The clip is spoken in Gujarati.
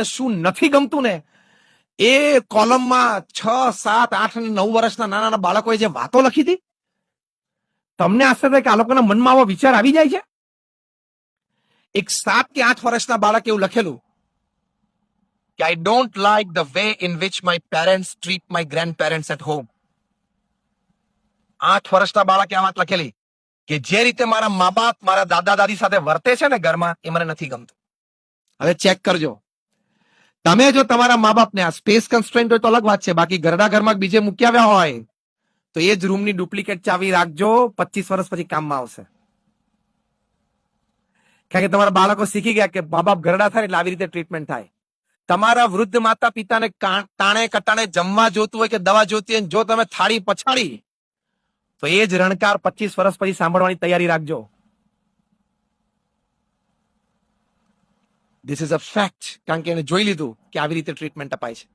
શું નથી ગમતું ને એ કોલમમાં 6, 7, 8 અને 9 વર્ષના નાના નાના બાળકોએ જે વાતો લખી હતી, તમને આશ્ચર્ય થાય કે આ લોકોના મનમાં આવો વિચાર આવી જાય છે. એક 7 કે 8 વર્ષના બાળકે એવું લખેલું કે I don't like the way in which my parents treat my grandparents at home. 8 વર્ષના બાળકે આ વાત લખેલી કે જે રીતે મારા મા બાપ મારા દાદા દાદી સાથે વર્તે છે ને ઘરમાં, એ મને નથી ગમતું. હવે ચેક કરજો, તમે જો તમારા મા બાપને આ સ્પેસ કન્સ્ટ્રેન્ટ હોય તો અલગ વાત છે, બાકી ઘરડા ઘરમાં બીજે મૂકી આવ્યા હોય તો એ જ રૂમની ડુપ્લિકેટ ચાવી રાખજો, 25 વર્ષ પછી કામમાં આવશે. કારણ કે તમારા બાળકો શીખી ગયા કે મા બાપ ઘરડા થાય એટલે આવી રીતે ટ્રીટમેન્ટ થાય. તમારા વૃદ્ધ માતા પિતાને તાણે કટાણે જમવા જોતું હોય કે દવા જોતી હોય, જો તમે થાળી પછાડી તો એ જ રણકાર 25 વર્ષ પછી સાંભળવાની તૈયારી રાખજો. ધીસ ઇઝ અ ફેક્ટ, કારણ કે એને જોઈ લીધું કે આવી રીતે ટ્રીટમેન્ટ અપાય છે.